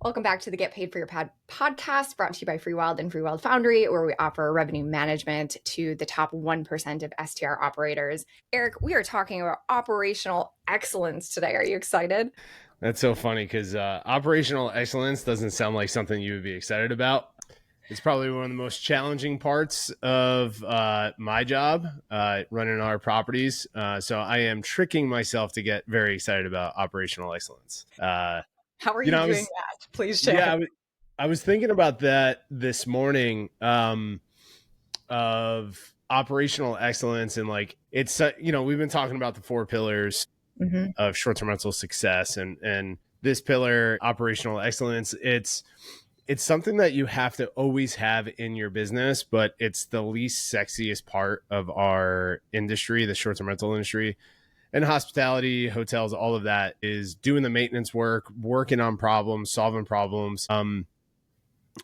Welcome back to the Get Paid for Your Pad podcast, brought to you by Freewyld and Freewyld Foundry, where we offer revenue management to the top 1% of STR operators. Eric, we are talking about operational excellence today. Are you excited? That's so funny because operational excellence doesn't sound like something you would be excited about. It's probably one of the most challenging parts of my job, running our properties. So I am tricking myself to get very excited about operational excellence. How are you doing that? Please share. Yeah, I was thinking about that this morning of operational excellence, and like it's we've been talking about the 4 pillars of short-term rental success, and this pillar, operational excellence, it's something that you have to always have in your business, but it's the least sexiest part of our industry, the short-term rental industry. And hospitality, hotels, all of that is doing the maintenance work, working on problems, solving problems. And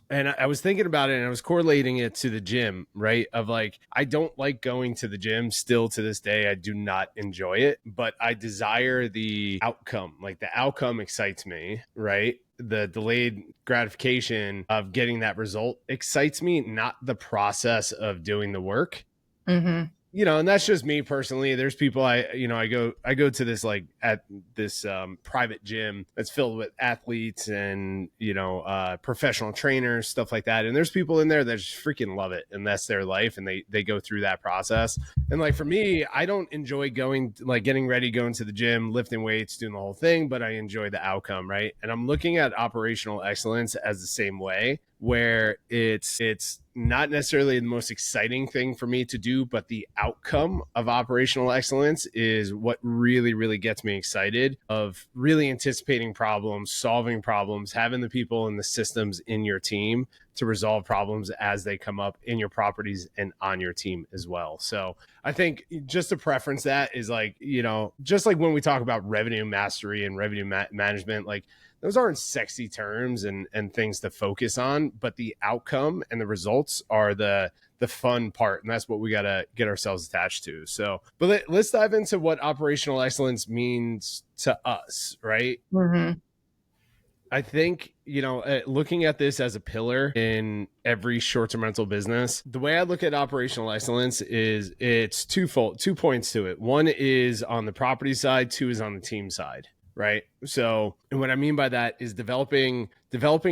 I was thinking about it, and I was correlating it to the gym, right? Of like, I don't like going to the gym still to this day. I do not enjoy it, but I desire the outcome. Like the outcome excites me, right? The delayed gratification of getting that result excites me, not the process of doing the work. And that's just me personally. There's people I go to this, like, at this private gym that's filled with athletes and, professional trainers, stuff like that. And there's people in there that just freaking love it. And that's their life. And they go through that process. And like, for me, I don't enjoy getting ready, going to the gym, lifting weights, doing the whole thing, but I enjoy the outcome. Right. And I'm looking at operational excellence as the same way, where it's not necessarily the most exciting thing for me to do, but the outcome of operational excellence is what really, really gets me excited, of really anticipating problems, solving problems, having the people and the systems in your team to resolve problems as they come up in your properties and on your team as well. So I think just to preference that is like, just like when we talk about revenue mastery and revenue management, like, those aren't sexy terms and things to focus on, but the outcome and the results are the fun part. And that's what we got to get ourselves attached to. So, but let's dive into what operational excellence means to us, right? I think, looking at this as a pillar in every short-term rental business, the way I look at operational excellence is it's twofold, 2 points to it. One is on the property side, 2 is on the team side. Right. So, and what I mean by that is developing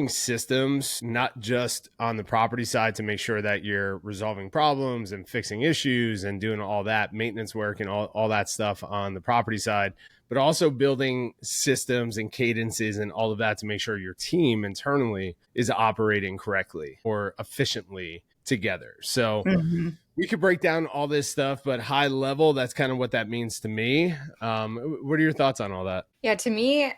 systems, not just on the property side to make sure that you're resolving problems and fixing issues and doing all that maintenance work and all that stuff on the property side, but also building systems and cadences and all of that to make sure your team internally is operating correctly or efficiently together. So we could break down all this stuff, but high level, that's kind of what that means to me. What are your thoughts on all that? Yeah, to me,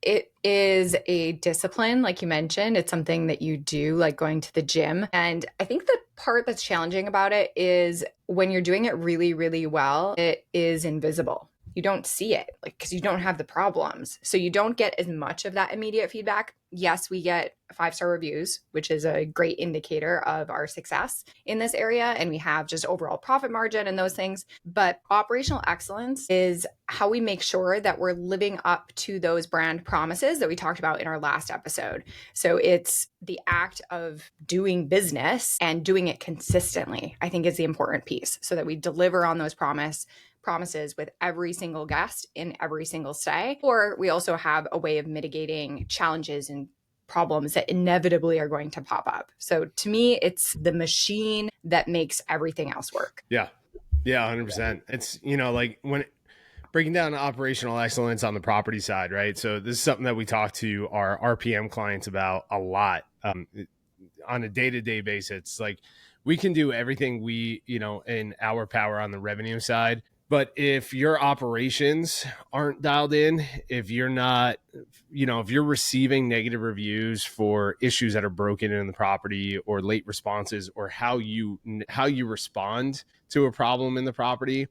it is a discipline. Like you mentioned, it's something that you do, like going to the gym. And I think the part that's challenging about it is when you're doing it really, really well, it is invisible. You don't see it, like, because you don't have the problems. So you don't get as much of that immediate feedback. Yes, we get 5-star reviews, which is a great indicator of our success in this area. And we have just overall profit margin and those things. But operational excellence is how we make sure that we're living up to those brand promises that we talked about in our last episode. So it's the act of doing business and doing it consistently, I think, is the important piece, so that we deliver on those promises with every single guest in every single stay. Or we also have a way of mitigating challenges and problems that inevitably are going to pop up. So to me, it's the machine that makes everything else work. Yeah, 100%. It's, like when breaking down operational excellence on the property side, right? So this is something that we talk to our RPM clients about a lot on a day-to-day basis. Like, we can do everything we, in our power on the revenue side. But if your operations aren't dialed in, if you're not, if you're receiving negative reviews for issues that are broken in the property or late responses or how you respond to a problem in the property,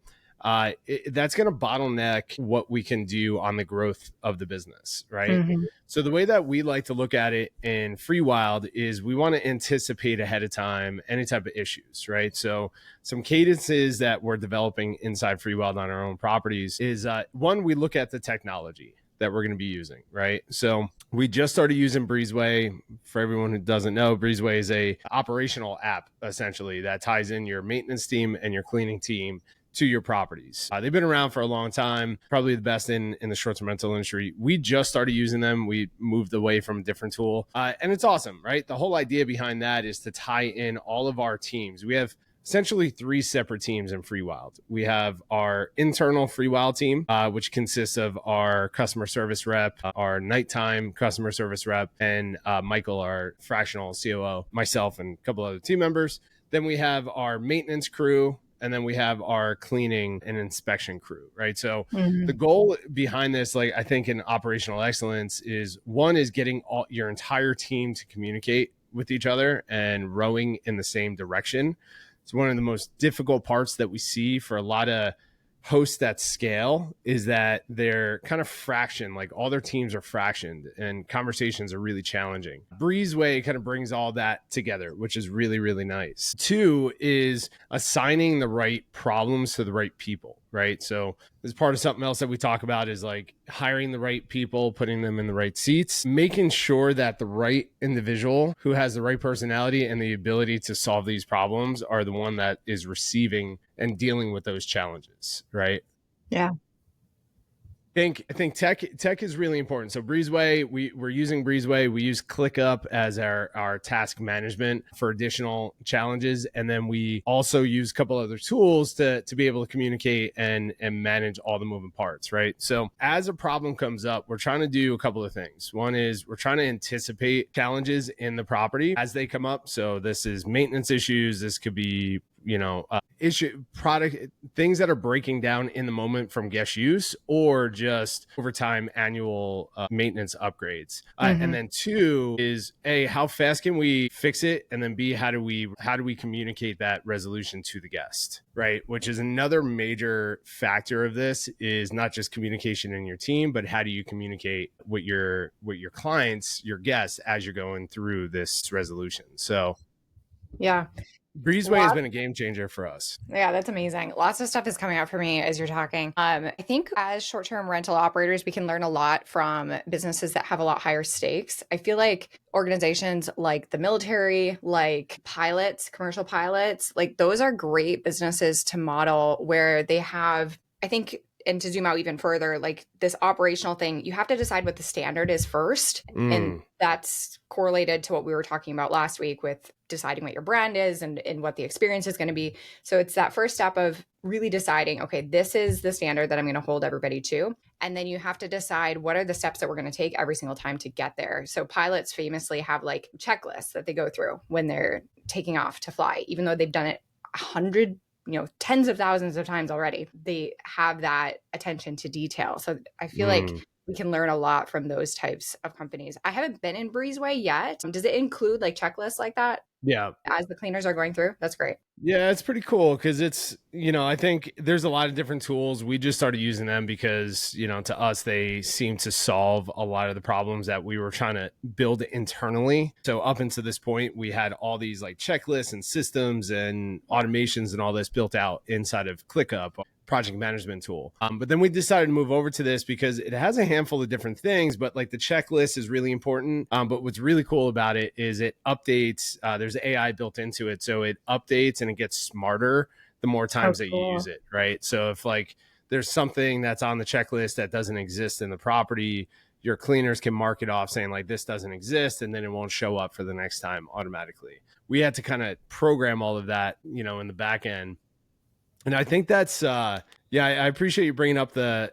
that's going to bottleneck what we can do on the growth of the business, right? So the way that we like to look at it in Freewyld is we want to anticipate ahead of time any type of issues, right? So some cadences that we're developing inside Freewyld on our own properties is one, we look at the technology. that we're going to be using, right? So we just started using Breezeway. For everyone who doesn't know, Breezeway is a operational app essentially that ties in your maintenance team and your cleaning team to your properties. They've been around for a long time, probably the best in the short-term rental industry. We just started using them. We moved away from a different tool, and it's awesome, right? The whole idea behind that is to tie in all of our teams. We have essentially 3 separate teams in Freewyld. We have our internal Freewyld team, which consists of our customer service rep, our nighttime customer service rep, and Michael, our fractional COO, myself, and a couple other team members. Then we have our maintenance crew, and then we have our cleaning and inspection crew, right? So the goal behind this, like I think in operational excellence, is one is getting your entire team to communicate with each other and rowing in the same direction. It's one of the most difficult parts that we see for a lot of hosts that scale, is that they're kind of fractioned, like all their teams are fractioned and conversations are really challenging. Breezeway kind of brings all that together, which is really, really nice. 2 is assigning the right problems to the right people, right? So this is part of something else that we talk about, is like hiring the right people, putting them in the right seats, making sure that the right individual who has the right personality and the ability to solve these problems are the one that is receiving and dealing with those challenges, right? Yeah. I think tech is really important. So Breezeway, we're using Breezeway. We use ClickUp as our task management for additional challenges. And then we also use a couple other tools to be able to communicate and manage all the moving parts, right? So as a problem comes up, we're trying to do a couple of things. One is we're trying to anticipate challenges in the property as they come up. So this is maintenance issues. This could be issue product things that are breaking down in the moment from guest use, or just over time annual maintenance upgrades. And then 2 is A, how fast can we fix it, and then B, how do we communicate that resolution to the guest, right? Which is another major factor of this, is not just communication in your team, but how do you communicate with your clients, your guests, as you're going through this resolution. So yeah, Breezeway has been a game changer for us. Yeah, that's amazing. Lots of stuff is coming out for me as you're talking. I think as short-term rental operators, we can learn a lot from businesses that have a lot higher stakes. I feel like organizations like the military, like pilots, commercial pilots, like those are great businesses to model, where they have, I think, and to zoom out even further, like this operational thing, you have to decide what the standard is first. And that's correlated to what we were talking about last week with deciding what your brand is and what the experience is going to be. So it's that first step of really deciding, okay, this is the standard that I'm going to hold everybody to. And then you have to decide what are the steps that we're going to take every single time to get there. So pilots famously have like checklists that they go through when they're taking off to fly, even though they've done it 100 tens of thousands of times already. They have that attention to detail. So I feel like we can learn a lot from those types of companies. I haven't been in Breezeway yet. Does it include like checklists like that? Yeah. As the cleaners are going through? That's great. Yeah, it's pretty cool because it's, I think there's a lot of different tools. We just started using them because, to us, they seem to solve a lot of the problems that we were trying to build internally. So up until this point, we had all these like checklists and systems and automations and all this built out inside of ClickUp, project management tool. But then we decided to move over to this because it has a handful of different things, but like the checklist is really important. But what's really cool about it is it updates. There's AI built into it. So it updates and it gets smarter the more times that you use it, right? So if like there's something that's on the checklist that doesn't exist in the property, your cleaners can mark it off saying like this doesn't exist, and then it won't show up for the next time automatically. We had to kind of program all of that, in the back end. And I think that's, I appreciate you bringing up the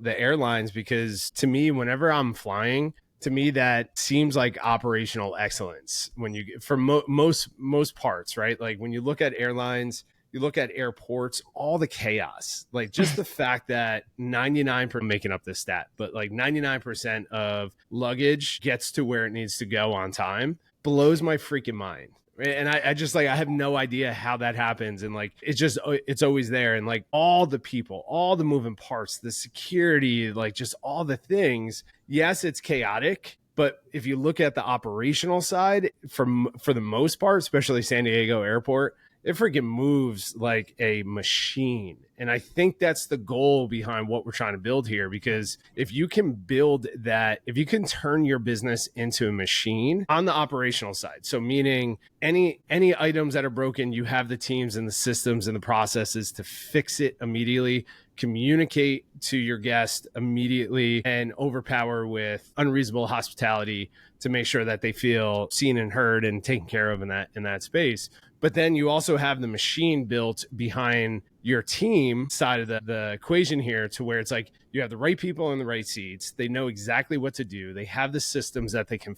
airlines, because to me, whenever I'm flying, to me, that seems like operational excellence when for most parts, right? Like when you look at airlines, you look at airports, all the chaos, like just the fact that 99%, making up this stat, but like 99% of luggage gets to where it needs to go on time blows my freaking mind. And I just like, I have no idea how that happens. And like, it's always there. And like all the people, all the moving parts, the security, like just all the things. Yes, it's chaotic. But if you look at the operational side, for the most part, especially San Diego airport, it freaking moves like a machine. And I think that's the goal behind what we're trying to build here, because if you can build that, if you can turn your business into a machine on the operational side, so meaning any items that are broken, you have the teams and the systems and the processes to fix it immediately, communicate to your guest immediately, and overpower with unreasonable hospitality to make sure that they feel seen and heard and taken care of in that space. But then you also have the machine built behind your team side of the equation here, to where it's like you have the right people in the right seats. They know exactly what to do. They have the systems that they can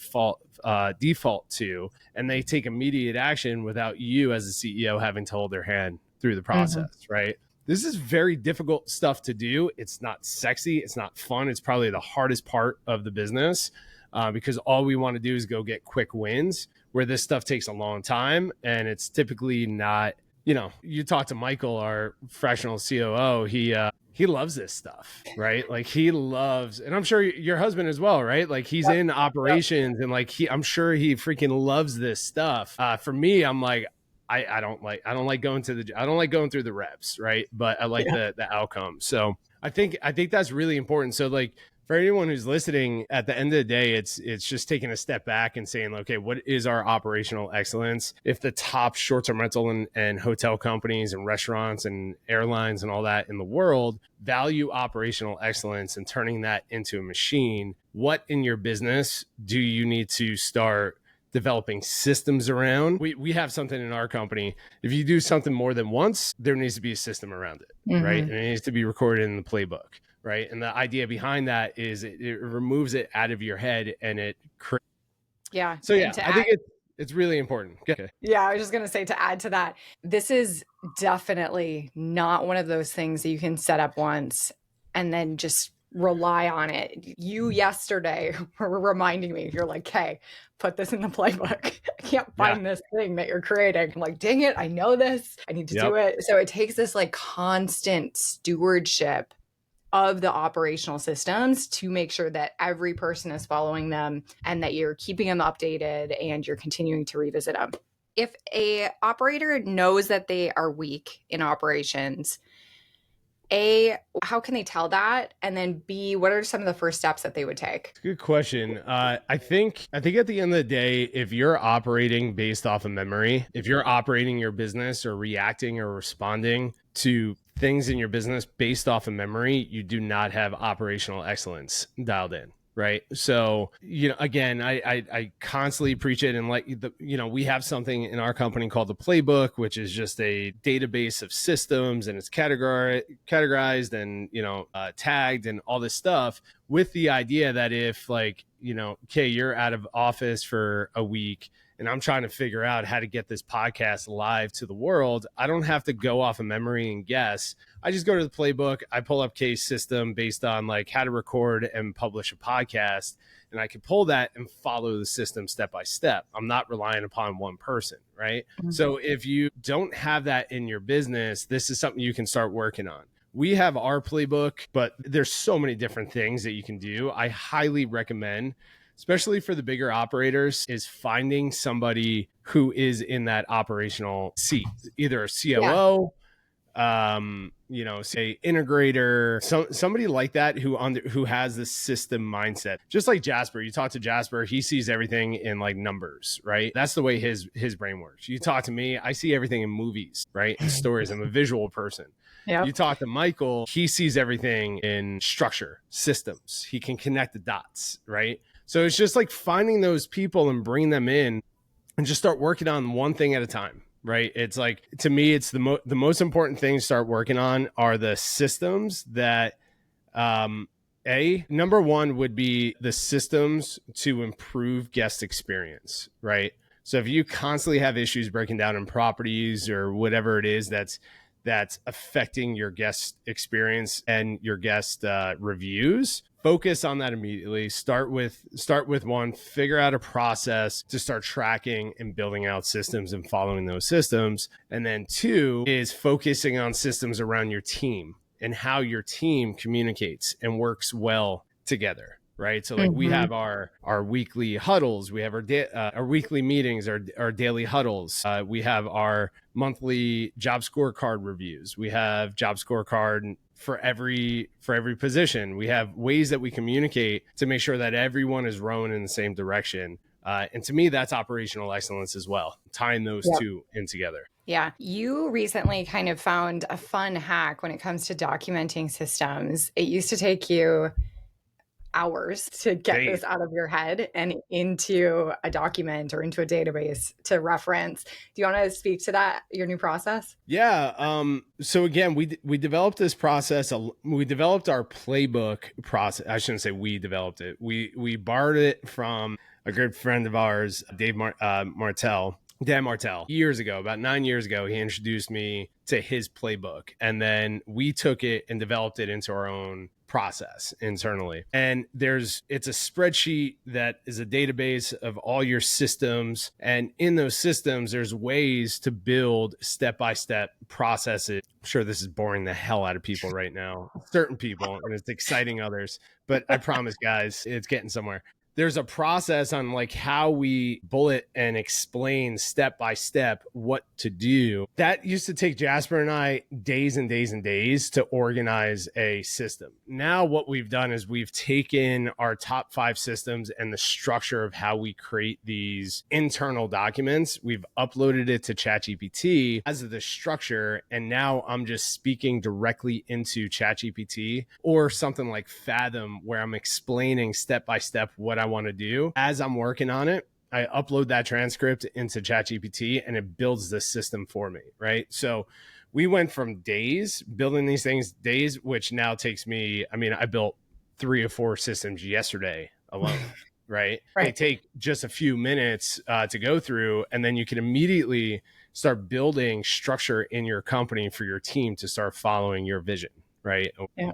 default to, and they take immediate action without you as the CEO having to hold their hand through the process, right? This is very difficult stuff to do. It's not sexy. It's not fun. It's probably the hardest part of the business, because all we want to do is go get quick wins, where this stuff takes a long time. And it's typically not, you talk to Michael, our fractional COO, he loves this stuff, right? Like he loves, and I'm sure your husband as well, right? Like he's in operations, and like I'm sure he freaking loves this stuff. For me, I'm like, I don't like going through the reps, right? But I like the outcome. So I think that's really important. So like, for anyone who's listening, at the end of the day, it's just taking a step back and saying, okay, what is our operational excellence? If the top short-term rental and hotel companies and restaurants and airlines and all that in the world value operational excellence and turning that into a machine, what in your business do you need to start developing systems around? We have something in our company. If you do something more than once, there needs to be a system around it, right? And it needs to be recorded in the playbook. Right. And the idea behind that is it removes it out of your head, and it creates. Yeah. So yeah, I think it's really important. Okay. Yeah, I was just going to say, to add to that, this is definitely not one of those things that you can set up once and then just rely on it. You yesterday were reminding me, you're like, hey, put this in the playbook. I can't find this thing that you're creating. I'm like, dang it, I know this. I need to do it. So it takes this like constant stewardship of the operational systems to make sure that every person is following them, and that you're keeping them updated and you're continuing to revisit them. If a operator knows that they are weak in operations, A, how can they tell that? And then B, what are some of the first steps that they would take? Good question. I think at the end of the day, if you're operating based off of memory, if you're operating your business or reacting or responding to things in your business based off of memory, you do not have operational excellence dialed in. Right. So, again, I constantly preach it. And we have something in our company called the playbook, which is just a database of systems, and it's categorized and, tagged and all this stuff, with the idea that if Kaye, you're out of office for a week and I'm trying to figure out how to get this podcast live to the world, I don't have to go off of memory and guess. I just go to the playbook. I pull up Kaye's system based on how to record and publish a podcast, and I can pull that and follow the system step by step. I'm not relying upon one person, right? So if you don't have that in your business, this is something you can start working on. We have our playbook, but there's so many different things that you can do. I highly recommend, especially for the bigger operators, is finding somebody who is in that operational seat, either a COO, say integrator, somebody like that who has the system mindset. Just like Jasper, you talk to Jasper, he sees everything in numbers, right? That's the way his brain works. You talk to me, I see everything in movies, right? And stories. I'm a visual person. Yep. You talk to Michael, he sees everything in structure, systems. He can connect the dots, right? So it's just finding those people and bringing them in and just start working on one thing at a time, right? It's to me, it's the most important thing to start working on are the systems that, number one would be the systems to improve guest experience, right? So if you constantly have issues breaking down in properties or whatever it is that's affecting your guest experience and your guest reviews, focus on that immediately. Start with one, figure out a process to start tracking and building out systems and following those systems. And then two is focusing on systems around your team and how your team communicates and works well together. right? So like we have our weekly huddles, we have our weekly meetings, our daily huddles. We have our monthly job scorecard reviews. We have job scorecard for every position. We have ways that we communicate to make sure that everyone is rowing in the same direction. And to me, that's operational excellence as well, tying those two in together. Yeah. You recently kind of found a fun hack when it comes to documenting systems. It used to take you hours to get this out of your head and into a document or into a database to reference. Do you want to speak to that, your new process? Yeah. So again, we developed this process. We developed our playbook process. I shouldn't say we developed it. We borrowed it from a good friend of ours, Dan Martell, years ago, about 9 years ago. He introduced me to his playbook, and then we took it and developed it into our own process internally. And it's a spreadsheet that is a database of all your systems. And in those systems, there's ways to build step-by-step processes. I'm sure this is boring the hell out of people right now, certain people, and it's exciting others, but I promise guys, it's getting somewhere. There's a process on like how we bullet and explain step by step what to do. That used to take Jasper and I days and days and days to organize a system. Now what we've done is we've taken our top 5 systems and the structure of how we create these internal documents. We've uploaded it to ChatGPT as the structure. And now I'm just speaking directly into ChatGPT or something like Fathom, where I'm explaining step by step what I want to do. As I'm working on it, I upload that transcript into ChatGPT and it builds the system for me, right? So we went from days building these things, which now takes me, I mean, I built 3 or 4 systems yesterday alone, right? They take just a few minutes to go through, and then you can immediately start building structure in your company for your team to start following your vision, right? Yeah.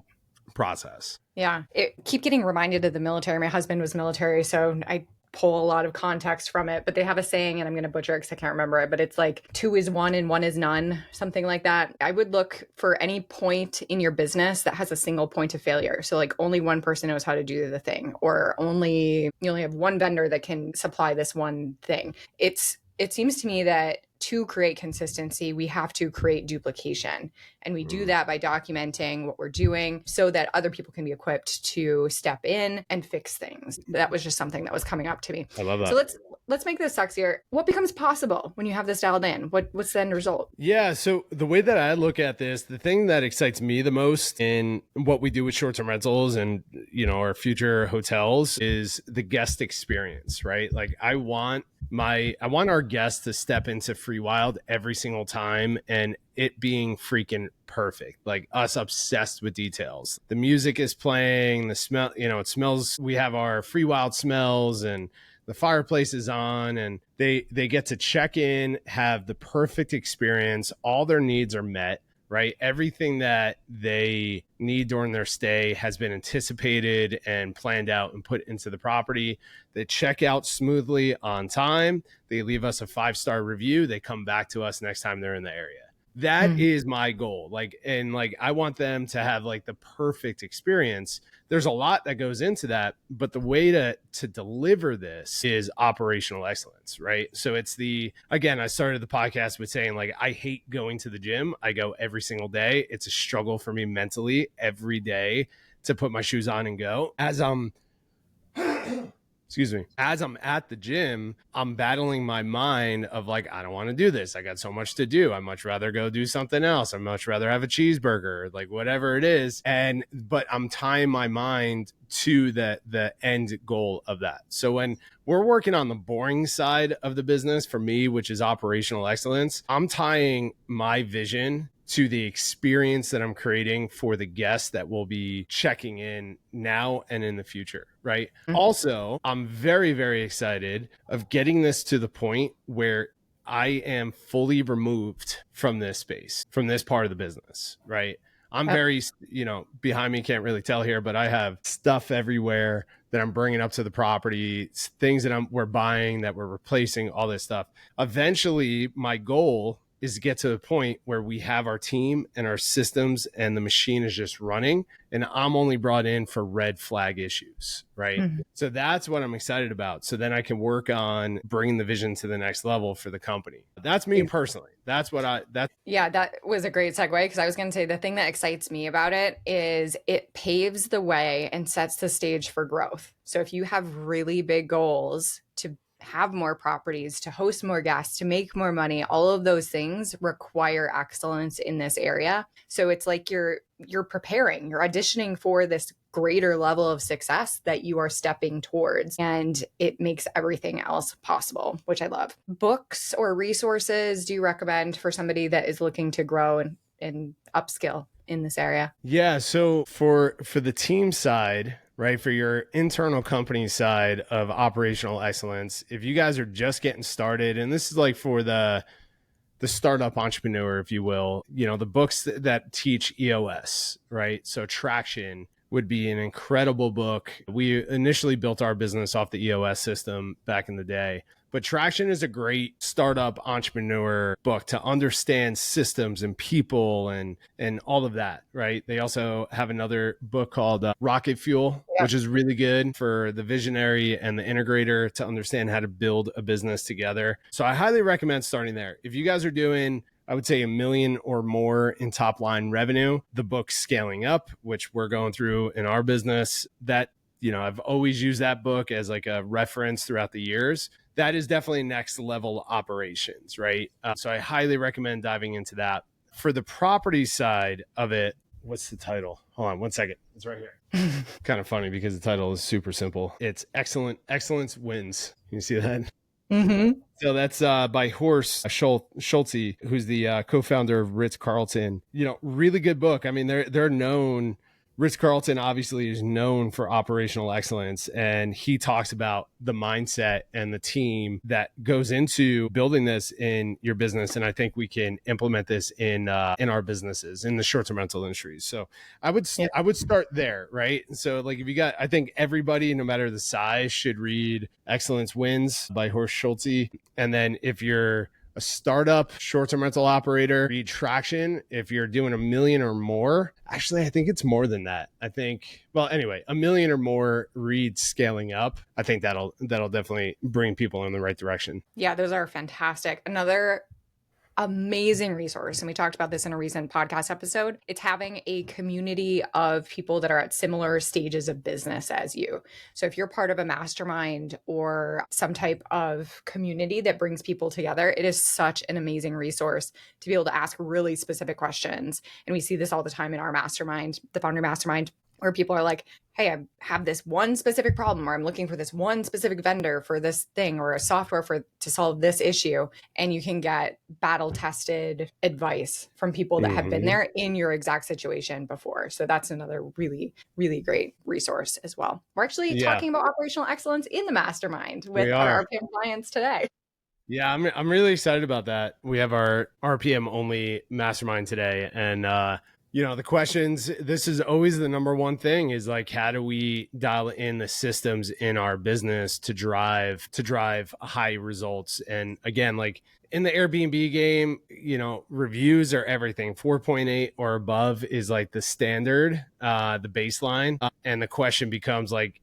Process. Yeah. Keep getting reminded of the military. My husband was military, so I pull a lot of context from it, but they have a saying, and I'm going to butcher it because I can't remember it, but it's like 2 is 1 and 1 is none, something like that. I would look for any point in your business that has a single point of failure. So like only one person knows how to do the thing, or you only have one vendor that can supply this one thing. It seems to me that to create consistency, we have to create duplication. And we do that by documenting what we're doing so that other people can be equipped to step in and fix things. That was just something that was coming up to me. I love that. So let's make this sexier. What becomes possible when you have this dialed in? What's the end result? Yeah. So the way that I look at this, the thing that excites me the most in what we do with short-term rentals and, our future hotels is the guest experience, right? Like I want our guests to step into Freewyld every single time and it being freaking perfect, like us obsessed with details. The music is playing, the smell, it smells. We have our Freewyld smells and the fireplace is on, and they get to check in, have the perfect experience. All their needs are met, right? Everything that they need during their stay has been anticipated and planned out and put into the property. They check out smoothly on time. They leave us a 5-star review. They come back to us next time they're in the area. That is my goal. I want them to have like the perfect experience. There's a lot that goes into that, but the way to deliver this is operational excellence, right? So again, I started the podcast with saying like, I hate going to the gym. I go every single day. It's a struggle for me mentally every day to put my shoes on and go. As I'm at the gym, I'm battling my mind of like, I don't want to do this. I got so much to do. I'd much rather go do something else. I'd much rather have a cheeseburger, like whatever it is. But I'm tying my mind to the end goal of that. So when we're working on the boring side of the business for me, which is operational excellence, I'm tying my vision to the experience that I'm creating for the guests that will be checking in now and in the future, right? Also, I'm very, very excited of getting this to the point where I am fully removed from this space, from this part of the business, right? I'm very, behind me, can't really tell here, but I have stuff everywhere that I'm bringing up to the property, things that we're buying, that we're replacing, all this stuff. Eventually, my goal is get to the point where we have our team and our systems and the machine is just running, and I'm only brought in for red flag issues, right? Mm-hmm. So that's what I'm excited about. So then I can work on bringing the vision to the next level for the company. That's me personally. Yeah, that was a great segue, because I was going to say the thing that excites me about it is it paves the way and sets the stage for growth. So if you have really big goals to have more properties, to host more guests, to make more money, all of those things require excellence in this area. So it's like you're preparing, you're auditioning for this greater level of success that you are stepping towards, and it makes everything else possible, which I love. Books or resources do you recommend for somebody that is looking to grow and upskill in this area? Yeah, so for the team side, right, for your internal company side of operational excellence, if you guys are just getting started, and this is like for the startup entrepreneur, if you will, the books that teach EOS, right? So Traction would be an incredible book. We initially built our business off the EOS system back in the day. But Traction is a great startup entrepreneur book to understand systems and people and all of that, right? They also have another book called Rocket Fuel, which is really good for the visionary and the integrator to understand how to build a business together. So I highly recommend starting there. If you guys are doing, I would say, $1 million or more in top line revenue, the book Scaling Up, which we're going through in our business, that, I've always used that book as like a reference throughout the years. That is definitely next level operations, right? So I highly recommend diving into that. For the property side of it, what's the title? Hold on 1 second. It's right here. Kind of funny because the title is super simple. It's Excellence Wins. You see that? Mm-hmm. So that's by Horst Schulze, who's the co-founder of Ritz-Carlton. Really good book. I mean, they're known. Ritz-Carlton obviously is known for operational excellence, and he talks about the mindset and the team that goes into building this in your business. And I think we can implement this in our businesses in the short-term rental industries. So I would start there, right? So like if you got, I think everybody, no matter the size, should read Excellence Wins by Horst Schulze. And then if you're a startup short-term rental operator, read Traction. If you're doing $1 million or more, actually, I think it's more than that. Anyway, $1 million or more, read Scaling Up. I think that'll definitely bring people in the right direction. Yeah, those are fantastic. Another amazing resource, and we talked about this in a recent podcast episode, it's having a community of people that are at similar stages of business as you. So if you're part of a mastermind or some type of community that brings people together, it is such an amazing resource to be able to ask really specific questions. And we see this all the time in our mastermind, the Founder Mastermind, where people are like, hey, I have this one specific problem, or I'm looking for this one specific vendor for this thing, or a software to solve this issue. And you can get battle tested advice from people that have been there in your exact situation before. So that's another really, really great resource as well. We're actually talking about operational excellence in the mastermind with our RPM clients today. Yeah, I'm really excited about that. We have our RPM only mastermind today, and the questions, this is always the number one thing, is like, how do we dial in the systems in our business to drive high results? And again, like in the Airbnb game, reviews are everything. 4.8 or above is like the standard, the baseline. And the question becomes like,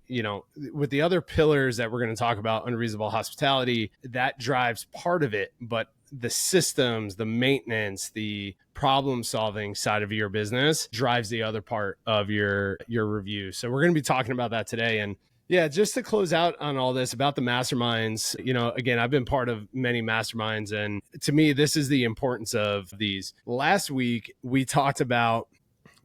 with the other pillars that we're going to talk about, unreasonable hospitality, that drives part of it, but the systems, the maintenance, the problem solving side of your business drives the other part of your review. So we're going to be talking about that today. And yeah, just to close out on all this about the masterminds, again, I've been part of many masterminds, and to me, this is the importance of these. Last week, we talked about,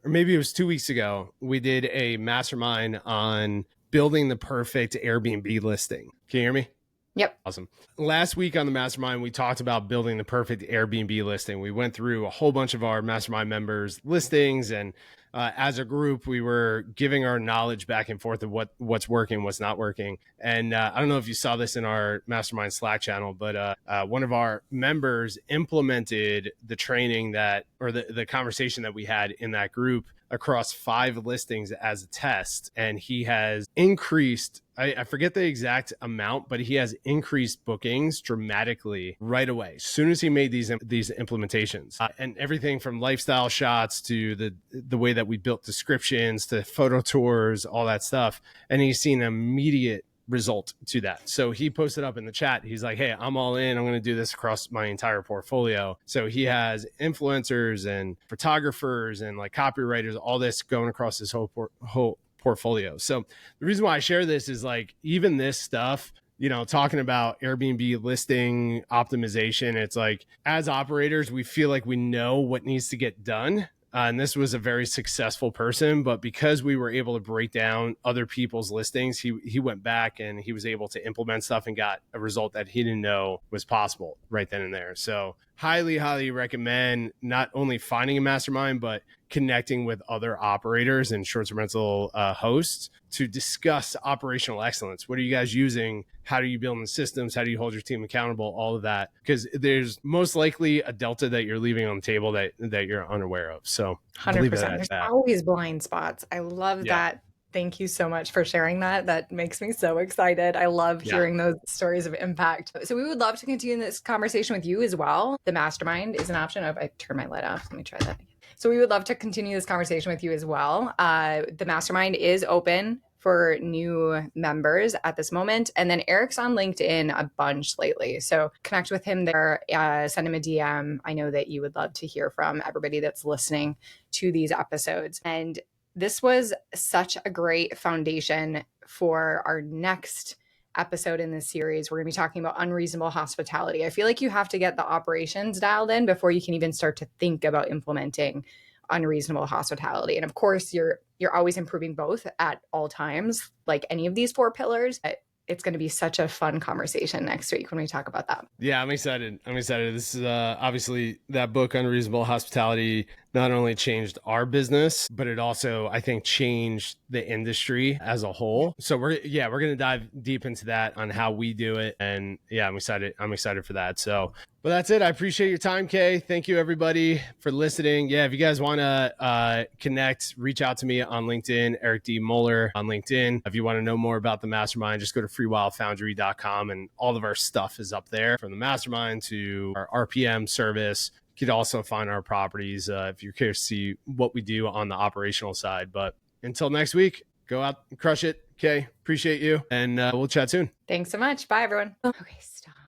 or maybe it was 2 weeks ago, we did a mastermind on building the perfect Airbnb listing. Can you hear me? Yep. Awesome. Last week on the mastermind, we talked about building the perfect Airbnb listing. We went through a whole bunch of our mastermind members' listings, and as a group, we were giving our knowledge back and forth of what's working, what's not working. And I don't know if you saw this in our mastermind Slack channel, but one of our members implemented the training or the conversation that we had in that group across 5 listings as a test. And he has increased I forget the exact amount, but he has increased bookings dramatically right away as soon as he made these implementations, and everything from lifestyle shots to the way that we built descriptions to photo tours, all that stuff. And he's seen an immediate result to that. So he posted up in the chat, he's like, hey, I'm all in, I'm going to do this across my entire portfolio. So he has influencers and photographers and like copywriters, all this going across his whole portfolio. So the reason why I share this is like, even this stuff, you know, talking about Airbnb listing optimization, it's like, as operators, we feel like we know what needs to get done. And this was a very successful person, but because we were able to break down other people's listings, he went back and he was able to implement stuff and got a result that he didn't know was possible right then and there. So highly recommend not only finding a mastermind, but connecting with other operators and short-term rental hosts to discuss operational excellence. What are you guys using? How do you build the systems? How do you hold your team accountable? All of that, because there's most likely a delta that you're leaving on the table that you're unaware of. So 100%. There's always blind spots. I love that. Thank you so much for sharing that. That makes me so excited. I love hearing those stories of impact. So we would love to continue this conversation with you as well. The mastermind is an option. If I turn my light off, let me try that again. So we would love to continue this conversation with you as well. The mastermind is open for new members at this moment. And then Eric's on LinkedIn a bunch lately. So connect with him there, send him a DM. I know that you would love to hear from everybody that's listening to these episodes. And this was such a great foundation for our next episode in this series. We're going to be talking about unreasonable hospitality. I feel like you have to get the operations dialed in before you can even start to think about implementing unreasonable hospitality. And of course, you're always improving both at all times, like any of these 4 pillars. It's going to be such a fun conversation next week when we talk about that. Yeah, I'm excited. This is obviously that book, Unreasonable Hospitality, not only changed our business, but it also, I think, changed the industry as a whole. So we're going to dive deep into that on how we do it. And yeah, I'm excited for that. So, but that's it. I appreciate your time, Kaye. Thank you, everybody, for listening. Yeah, if you guys want to connect, reach out to me on LinkedIn, Eric D. Moeller on LinkedIn. If you want to know more about the mastermind, just go to freewildfoundry.com, and all of our stuff is up there, from the mastermind to our RPM service. You could also find our properties if you're curious to see what we do on the operational side. But until next week, go out and crush it. Kaye, appreciate you. And we'll chat soon. Thanks so much. Bye, everyone. Okay, stop.